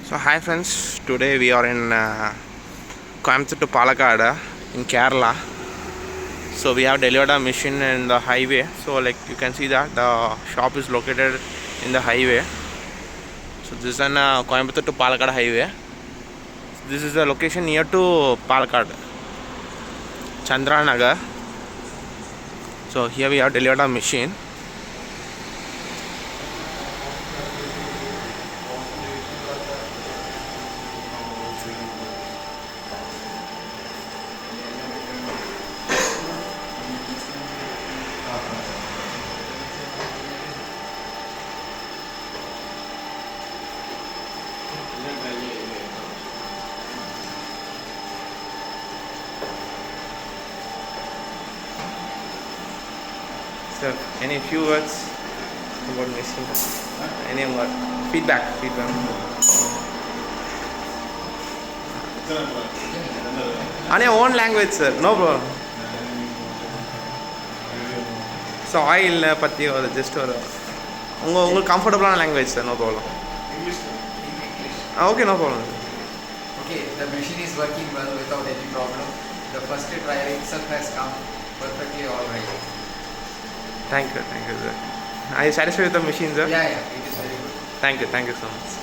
So hi friends, today we are in Coimbatore to Palakkad in Kerala. So we have delivered a machine in the highway. So like you can see that the shop is located in the highway. So this is an Coimbatore to Palakkad highway. This is the location near to Palakkad, Chandranagar. So here we have delivered a machine. So, any few words about machine? Any word? Feedback. On your own language, sir. No problem. So, oil patti or just or comfortable language, sir. No problem. English. Okay, no problem. Okay, the machine is working well without any problem. The first trial itself has come perfectly alright. Thank you, sir. Are you satisfied with the machine, sir? Yeah, it is very good. Thank you so much.